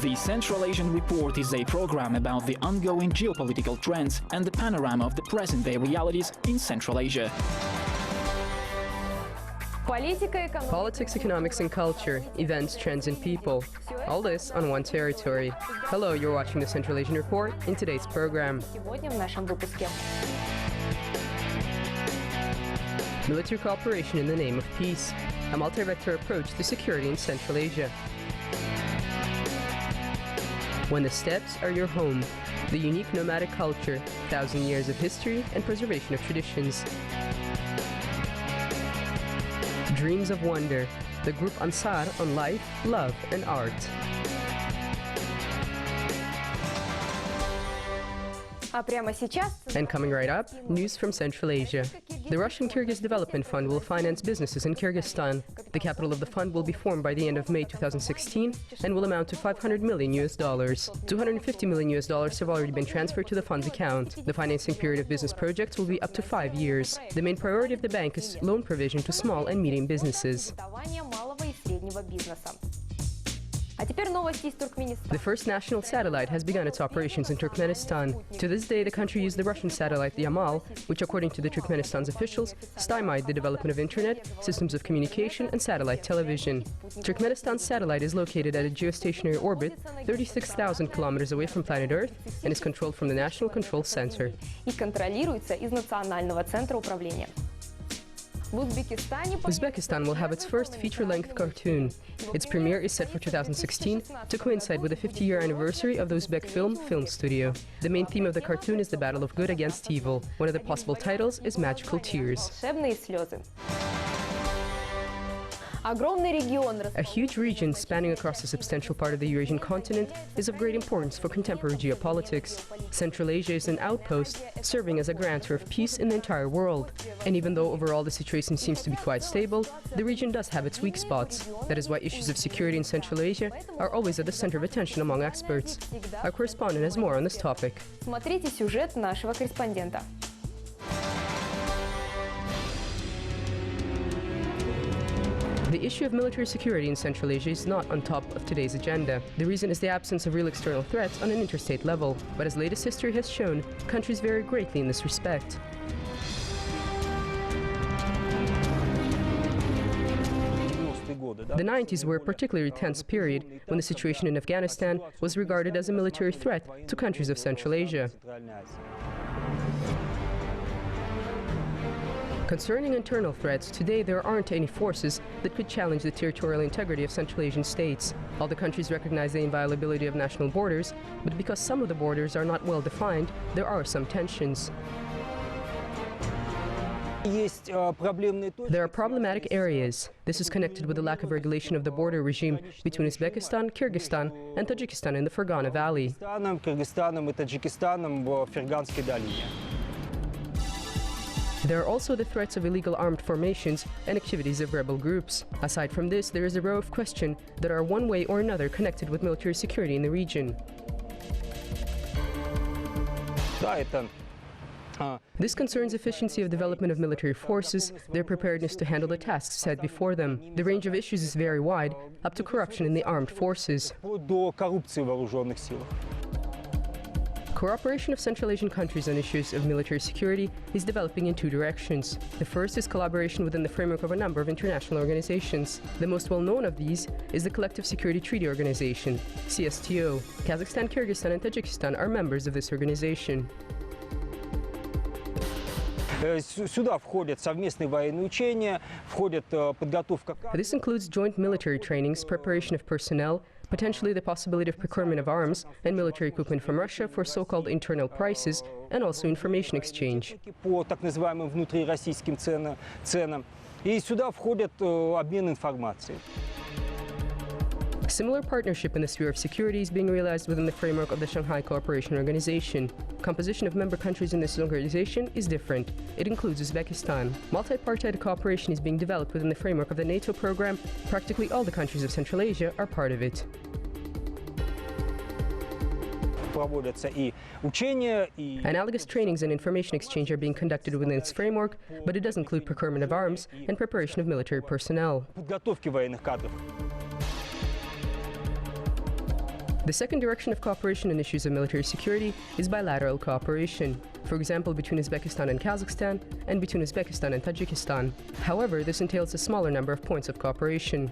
The Central Asian Report is a program about the ongoing geopolitical trends and the panorama of the present-day realities in Central Asia. Politics, economics and culture, events, trends and people. All this on one territory. Hello, you're watching the Central Asian Report in today's program. Military cooperation in the name of peace. A multi-vector approach to security in Central Asia. When the steppes are your home. The unique nomadic culture, 1,000 years of history and preservation of traditions. Dreams of Wonder, the group Ansar on life, love and art. And coming right up, news from Central Asia. The Russian-Kyrgyz Development Fund will finance businesses in Kyrgyzstan. The capital of the fund will be formed by the end of May 2016 and will amount to $500 million. $250 million have already been transferred to the fund's account. The financing period of business projects will be up to 5 years. The main priority of the bank is loan provision to small and medium businesses. The first national satellite has begun its operations in Turkmenistan. To this day, the country used the Russian satellite, the Yamal, which according to the Turkmenistan's officials, stymied the development of internet, systems of communication and satellite television. Turkmenistan's satellite is located at a geostationary orbit 36,000 kilometers away from planet Earth and is controlled from the National Control Center. Uzbekistan will have its first feature-length cartoon. Its premiere is set for 2016 to coincide with the 50-year anniversary of the Uzbek film studio. The main theme of the cartoon is the battle of good against evil. One of the possible titles is Magical Tears. A huge region spanning across a substantial part of the Eurasian continent is of great importance for contemporary geopolitics. Central Asia is an outpost, serving as a grantor of peace in the entire world. And even though overall the situation seems to be quite stable, the region does have its weak spots. That is why issues of security in Central Asia are always at the center of attention among experts. Our correspondent has more on this topic. The issue of military security in Central Asia is not on top of today's agenda. The reason is the absence of real external threats on an interstate level. But as latest history has shown, countries vary greatly in this respect. The 90s were a particularly tense period when the situation in Afghanistan was regarded as a military threat to countries of Central Asia. Concerning internal threats, today there aren't any forces that could challenge the territorial integrity of Central Asian states. All the countries recognize the inviolability of national borders, but because some of the borders are not well defined, there are some tensions. There are problematic areas. This is connected with the lack of regulation of the border regime between Uzbekistan, Kyrgyzstan and Tajikistan in the Fergana Valley. There are also the threats of illegal armed formations and activities of rebel groups. Aside from this, there is a row of questions that are one way or another connected with military security in the region. This concerns efficiency of development of military forces, their preparedness to handle the tasks set before them. The range of issues is very wide, up to corruption in the armed forces. Cooperation of Central Asian countries on issues of military security is developing in two directions. The first is collaboration within the framework of a number of international organizations. The most well-known of these is the Collective Security Treaty Organization, CSTO. Kazakhstan, Kyrgyzstan and Tajikistan are members of this organization. This includes joint military trainings, preparation of personnel, potentially the possibility of procurement of arms and military equipment from Russia for so-called internal prices, and also information exchange. Similar partnership in the sphere of security is being realized within the framework of the Shanghai Cooperation Organization. Composition of member countries in this organization is different. It includes Uzbekistan. Multi-party cooperation is being developed within the framework of the NATO program. Practically all the countries of Central Asia are part of it. Analogous trainings and information exchange are being conducted within its framework, but it does include procurement of arms and preparation of military personnel. The second direction of cooperation in issues of military security is bilateral cooperation, for example between Uzbekistan and Kazakhstan and between Uzbekistan and Tajikistan. However, this entails a smaller number of points of cooperation.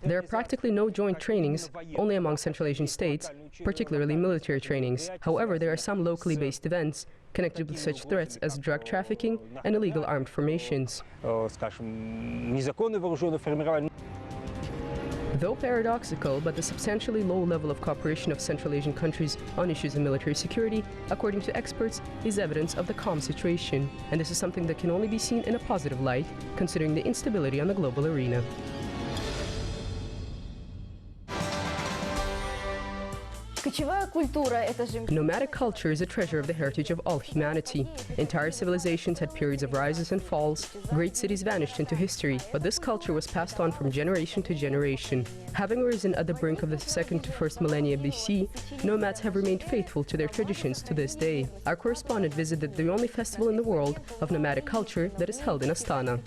There are practically no joint trainings, only among Central Asian states, particularly military trainings. However, there are some locally based events connected with such threats as drug trafficking and illegal armed formations. Though paradoxical, but the substantially low level of cooperation of Central Asian countries on issues of military security, according to experts, is evidence of the calm situation, and this is something that can only be seen in a positive light, considering the instability on the global arena. Nomadic culture is a treasure of the heritage of all humanity. Entire civilizations had periods of rises and falls, great cities vanished into history, but this culture was passed on from generation to generation. Having arisen at the brink of the second to first millennia BC, nomads have remained faithful to their traditions to this day. Our correspondent visited the only festival in the world of nomadic culture that is held in Astana.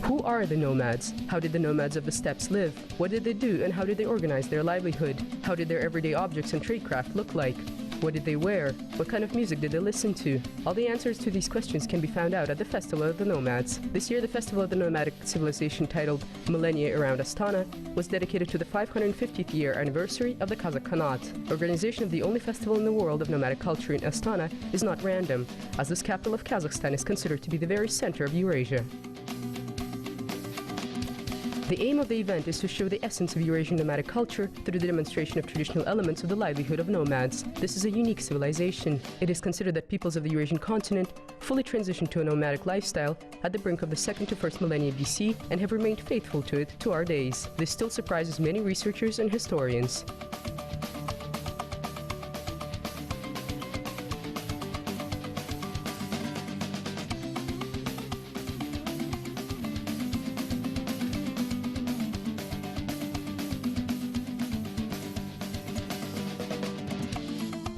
Who are the nomads? How did the nomads of the steppes live? What did they do and how did they organize their livelihood? How did their everyday objects and tradecraft look like? What did they wear? What kind of music did they listen to? All the answers to these questions can be found out at the Festival of the Nomads. This year, the Festival of the Nomadic Civilization, titled Millennia Around Astana, was dedicated to the 550th year anniversary of the Kazakh Khanate. Organization of the only festival in the world of nomadic culture in Astana is not random, as this capital of Kazakhstan is considered to be the very center of Eurasia. The aim of the event is to show the essence of Eurasian nomadic culture through the demonstration of traditional elements of the livelihood of nomads. This is a unique civilization. It is considered that peoples of the Eurasian continent fully transitioned to a nomadic lifestyle at the brink of the second to first millennia BC and have remained faithful to it to our days. This still surprises many researchers and historians.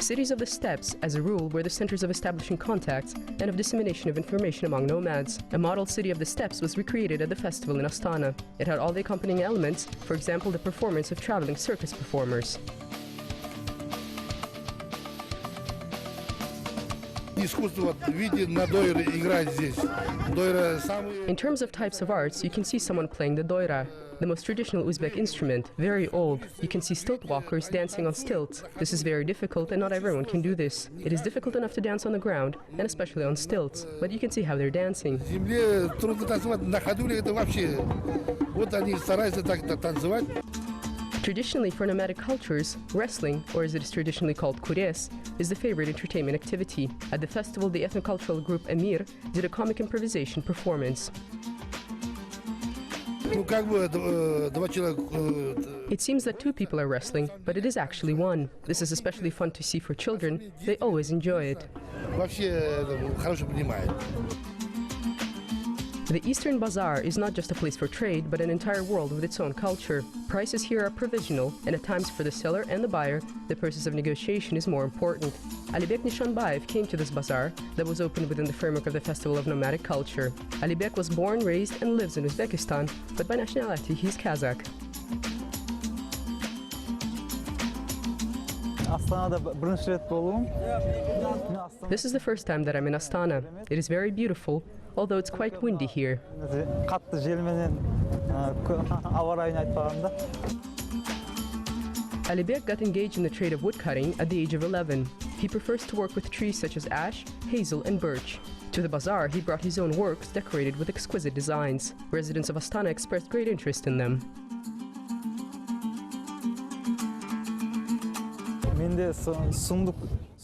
Cities of the steppes, as a rule, were the centers of establishing contacts and of dissemination of information among nomads. A model city of the steppes was recreated at the festival in Astana. It had all the accompanying elements, for example, the performance of traveling circus performers. In terms of types of arts, you can see someone playing the doira, the most traditional Uzbek instrument, very old. You can see stilt walkers dancing on stilts. This is very difficult and not everyone can do this. It is difficult enough to dance on the ground, and especially on stilts, but you can see how they're dancing. Traditionally, for nomadic cultures, wrestling, or as it is traditionally called kures, is the favorite entertainment activity. At the festival, the ethnocultural group Emir did a comic improvisation performance. It seems that two people are wrestling, but it is actually one. This is especially fun to see for children. They always enjoy it. The Eastern Bazaar is not just a place for trade, but an entire world with its own culture. Prices here are provisional, and at times for the seller and the buyer, the process of negotiation is more important. Alibek Nishanbayev came to this bazaar that was opened within the framework of the Festival of Nomadic Culture. Alibek was born, raised, and lives in Uzbekistan, but by nationality he's Kazakh. This is the first time that I'm in Astana. It is very beautiful, although it's quite windy here. Alibek got engaged in the trade of woodcutting at the age of 11. He prefers to work with trees such as ash, hazel, and birch. To the bazaar, he brought his own works decorated with exquisite designs. Residents of Astana expressed great interest in them.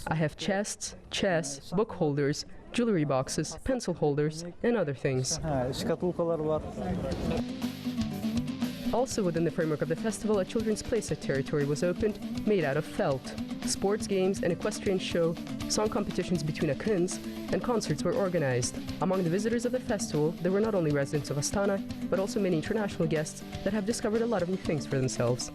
I have chests, chests, book holders, jewelry boxes, pencil holders, and other things. Also within the framework of the festival, a children's playset territory was opened, made out of felt. Sports games, an equestrian show, song competitions between Akuns, and concerts were organized. Among the visitors of the festival, there were not only residents of Astana, but also many international guests that have discovered a lot of new things for themselves.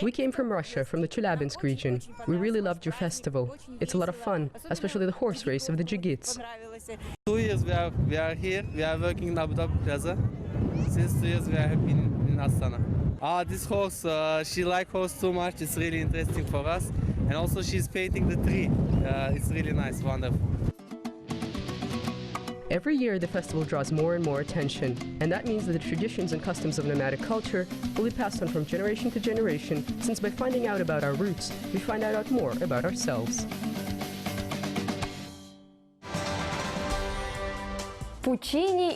We came from Russia, from the Chelyabinsk region. We really loved your festival. It's a lot of fun, especially the horse race of the Jigits. 2 years we are here. We are working in Abu Dhabi Plaza. Since 2 years we are in Astana. This horse, she likes horse too much. It's really interesting for us. And also she's painting the tree. It's really nice, wonderful. Every year, the festival draws more and more attention, and that means that the traditions and customs of nomadic culture will be passed on from generation to generation, since by finding out about our roots, we find out more about ourselves. Puccini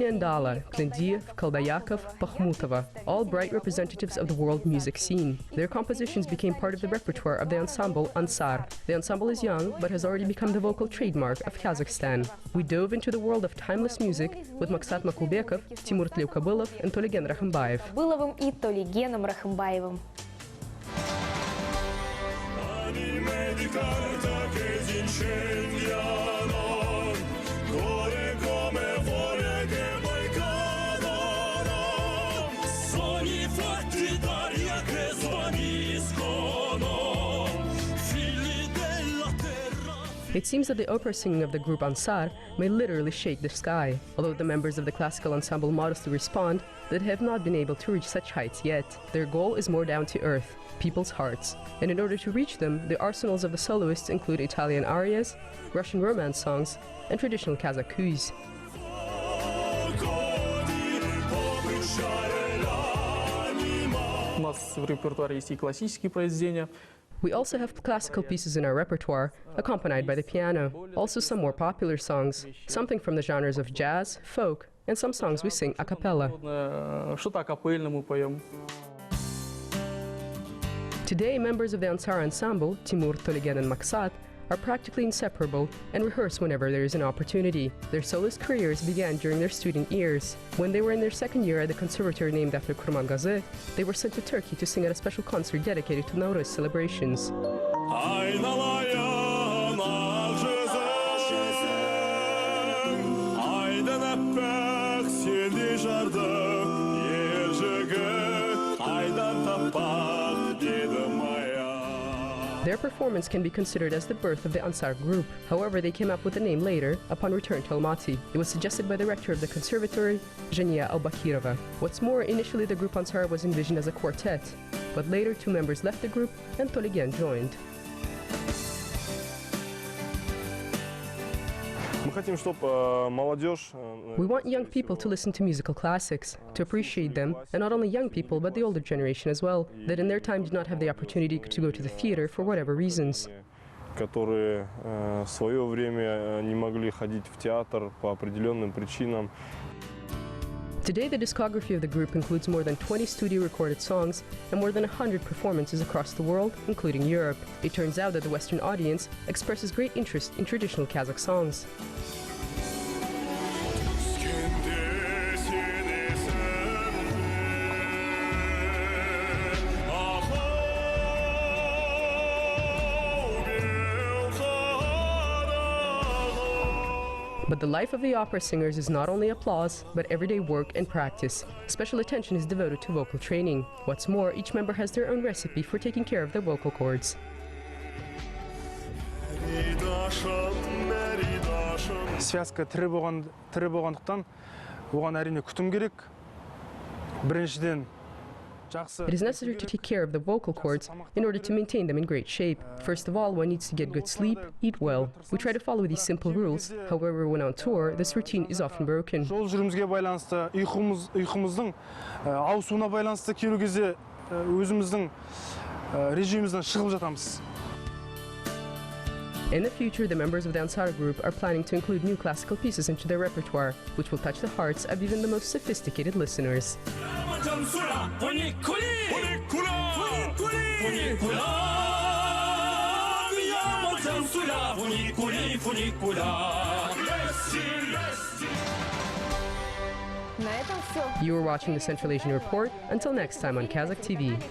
and Dala, Klendiev, Kalbayakov, Pakhmutova, all bright representatives of the world music scene. Their compositions became part of the repertoire of the ensemble Ansar. The ensemble is young, but has already become the vocal trademark of Kazakhstan. We dove into the world of timeless music with Maksat Makulbekov, Timur Tleukabilov, and Tolygen Rakhimbaev. It seems that the opera singing of the group Ansar may literally shake the sky, although the members of the classical ensemble modestly respond that they have not been able to reach such heights yet. Their goal is more down to earth, people's hearts. And in order to reach them, the arsenals of the soloists include Italian arias, Russian romance songs, and traditional Kazakh kuis. У нас в репертуаре есть и классические произведения. We also have classical pieces in our repertoire, accompanied by the piano. Also some more popular songs, something from the genres of jazz, folk, and some songs we sing a cappella. Что-то акапельно мы поем. Today, members of the Ansar ensemble, Timur, Tolygen, and Maksat, are practically inseparable and rehearse whenever there is an opportunity. Their soloist careers began during their student years. When they were in their second year at the conservatory named after Kurmangazi, they were sent to Turkey to sing at a special concert dedicated to Nowruz celebrations. Their performance can be considered as the birth of the Ansar group. However, they came up with the name later, upon return to Almaty. It was suggested by the rector of the conservatory, Zhenya Albakirova. What's more, initially the group Ansar was envisioned as a quartet, but later 2 members left the group and Tolygen joined. We want young people to listen to musical classics, to appreciate them, and not only young people, but the older generation as well, that in their time did not have the opportunity to go to the theater for whatever reasons. Которые в свое время не могли ходить в театр по определенным причинам. Today, the discography of the group includes more than 20 studio-recorded songs and more than 100 performances across the world, including Europe. It turns out that the Western audience expresses great interest in traditional Kazakh songs. But the life of the opera singers is not only applause, but everyday work and practice. Special attention is devoted to vocal training. What's more, each member has their own recipe for taking care of their vocal cords. Связка тірі болғандықтан, оған әрине күтім керек. Біріншіден, It is necessary to take care of the vocal cords in order to maintain them in great shape. First of all, one needs to get good sleep, eat well. We try to follow these simple rules. However, when on tour, this routine is often broken. Жол жүрімізге байланысты, ұйқымыздың ауысуына байланысты келу кезде өзіміздің режимімізден шығып жатамыз. In the future, the members of the Ansar group are planning to include new classical pieces into their repertoire, which will touch the hearts of even the most sophisticated listeners. You are watching the Central Asian Report. Until next time on Kazakh TV.